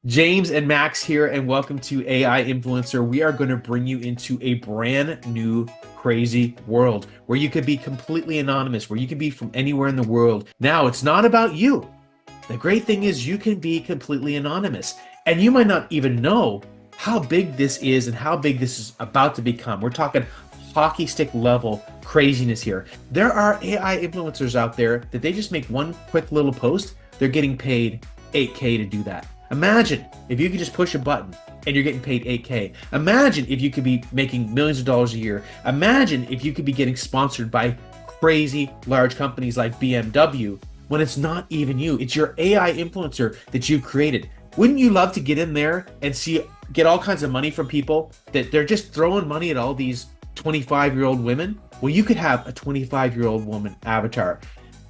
James and Max here, and welcome to AI Influencer. We are going to bring you into a brand new crazy world where you could be completely anonymous, where you can be from anywhere in the world. Now, it's not about you. The great thing is you can be completely anonymous, and you might not even know how big this is and how big this is about to become. We're talking hockey stick level craziness here. There are AI influencers out there that they just make one quick little post. They're getting paid 8K to do that. Imagine if you could just push a button and you're getting paid 8K. Imagine if you could be making millions of dollars a year. Imagine if you could be getting sponsored by crazy large companies like BMW when it's not even you. It's your AI influencer that you created. Wouldn't you love to get in there and get all kinds of money from people that they're just throwing money at all these 25-year-old women? Well, you could have a 25-year-old woman avatar.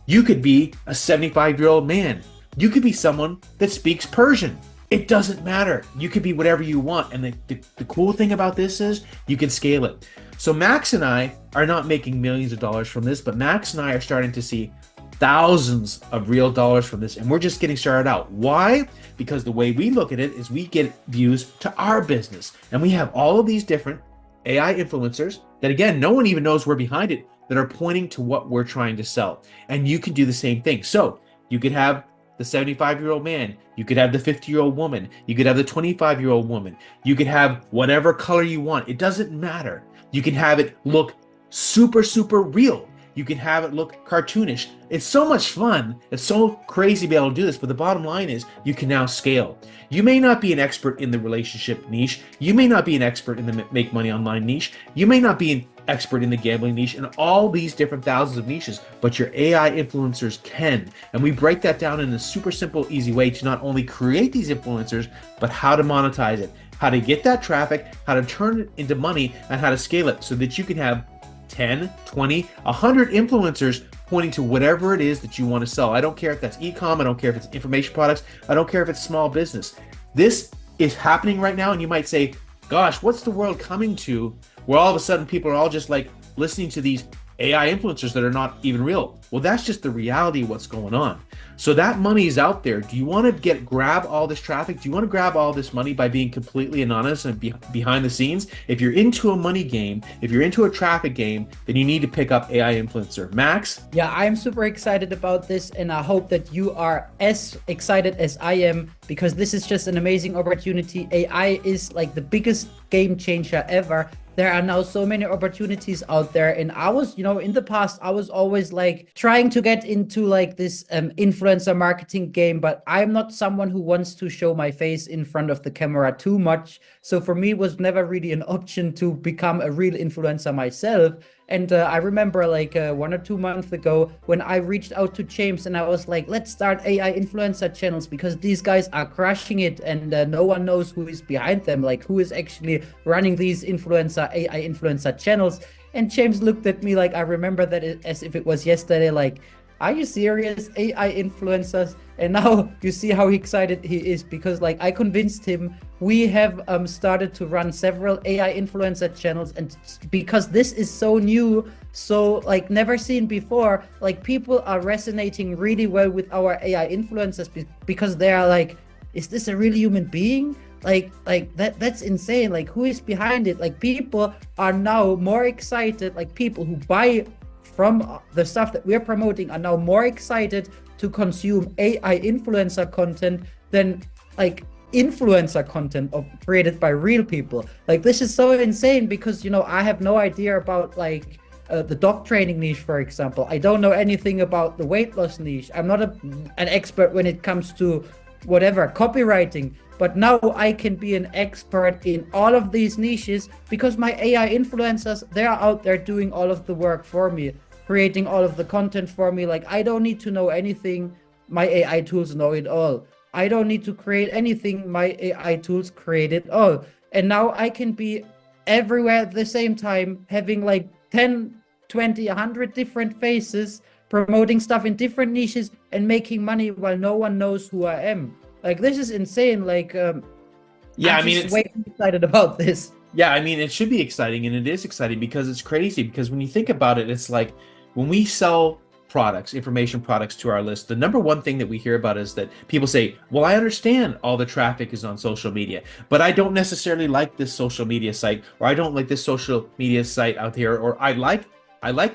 You could be a 75-year-old man. You could be someone that speaks Persian. It doesn't matter. You could be whatever you want. And the cool thing about this is you can scale it. So Max and I are not making millions of dollars from this, but Max and I are starting to see thousands of real dollars from this. And we're just getting started out. Why? Because the way we look at it is we get views to our business. And we have all of these different AI influencers that, again, no one even knows we're behind it, that are pointing to what we're trying to sell. And you can do the same thing. So you could have the 75-year-old man, you could have the 50-year-old woman, you could have the 25-year-old woman, you could have whatever color you want. It doesn't matter. You can have it look super, super real. You can have it look cartoonish. It's so much fun. It's so crazy to be able to do this, but the bottom line is you can now scale. You may not be an expert in the relationship niche. You may not be an expert in the make money online niche. You may not be an expert in the gambling niche and all these different thousands of niches, but your AI influencers can. And we break that down in a super simple, easy way to not only create these influencers, but how to monetize it, how to get that traffic, how to turn it into money, and how to scale it so that you can have 10, 20, 100 influencers pointing to whatever it is that you want to sell. I don't care if that's e-com, I don't care if it's information products, I don't care if it's small business. This is happening right now, and you might say, gosh, what's the world coming to where all of a sudden people are all just like listening to these AI influencers that are not even real? Well, that's just the reality of what's going on. So that money is out there. Do you want to grab all this traffic? Do you want to grab all this money by being completely anonymous and behind the scenes? If you're into a money game, if you're into a traffic game, then you need to pick up AI influencer. Max? Yeah, I'm super excited about this, and I hope that you are as excited as I am, because this is just an amazing opportunity. AI is like the biggest game changer ever. There are now so many opportunities out there. And I was, in the past, I was always like trying to get into like this influencer marketing game, but I'm not someone who wants to show my face in front of the camera too much. So for me, it was never really an option to become a real influencer myself. And I remember like 1 or 2 months ago when I reached out to James and I was like, let's start AI influencer channels because these guys are crushing it and no one knows who is behind them, like who is actually running these AI influencer channels. And James looked at me like, I remember that as if it was yesterday, like, are you serious? AI influencers? And now you see how excited he is because like I convinced him. We have started to run several AI influencer channels, and because this is so new, so like never seen before, like people are resonating really well with our AI influencers because they are like, is this a real human being? Like that's insane. Like who is behind it? Like people are now more excited. Like people who buy from the stuff that we're promoting are now more excited to consume AI influencer content than like influencer content created by real people. Like this is so insane because I have no idea about like the dog training niche, for example. I don't know anything about the weight loss niche. I'm not an expert when it comes to whatever copywriting, but now I can be an expert in all of these niches because my AI influencers, they're out there doing all of the work for me, creating all of the content for me. Like I don't need to know anything. My AI tools know it all. I don't need to create anything. My AI tools create it all. And now I can be everywhere at the same time, having like 10, 20, 100 different faces, promoting stuff in different niches and making money while no one knows who I am. Like this is insane. Like Yeah, I'm just way too excited about this. Yeah, I mean, it should be exciting, and it is exciting because it's crazy. Because when you think about it, it's like when we sell products, information products to our list, the number one thing that we hear about is that people say, well, I understand all the traffic is on social media, but I don't necessarily like this social media site, or I don't like this social media site out here, or I like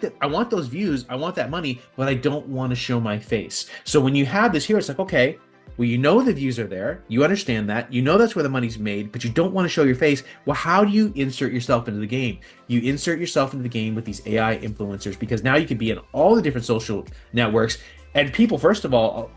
that. I want those views. I want that money, but I don't want to show my face. So when you have this here, it's like, okay, well, you know the views are there. You understand that. You know that's where the money's made, but you don't want to show your face. Well, how do you insert yourself into the game? You insert yourself into the game with these AI influencers, because now you can be in all the different social networks. And people, first of all,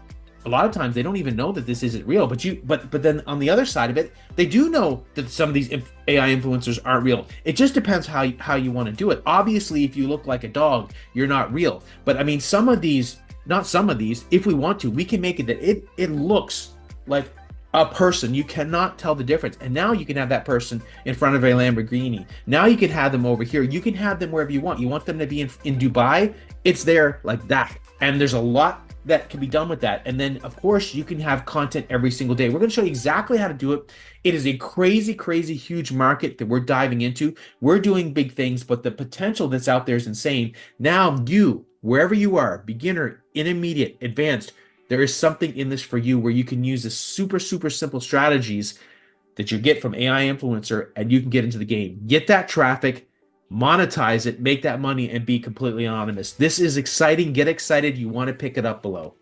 a lot of times they don't even know that this isn't real. But then on the other side of it, they do know that some of these AI influencers aren't real. It just depends how you want to do it. Obviously, if you look like a dog, you're not real. But I mean, some of these, not some of these, if we want to, we can make it that it looks like a person. You cannot tell the difference. And now you can have that person in front of a Lamborghini. Now you can have them over here. You can have them wherever you want. You want them to be in Dubai, it's there like that. And there's a lot that can be done with that. And then of course you can have content every single day. We're going to show you exactly how to do it. It is a crazy, crazy huge market that we're diving into. We're doing big things, but the potential that's out there is insane. Now you, wherever you are, beginner, intermediate, advanced, there is something in this for you where you can use the super, super simple strategies that you get from AI Influencer, and you can get into the game. Get that traffic, monetize it, make that money, and be completely anonymous. This is exciting. Get excited. You want to pick it up below.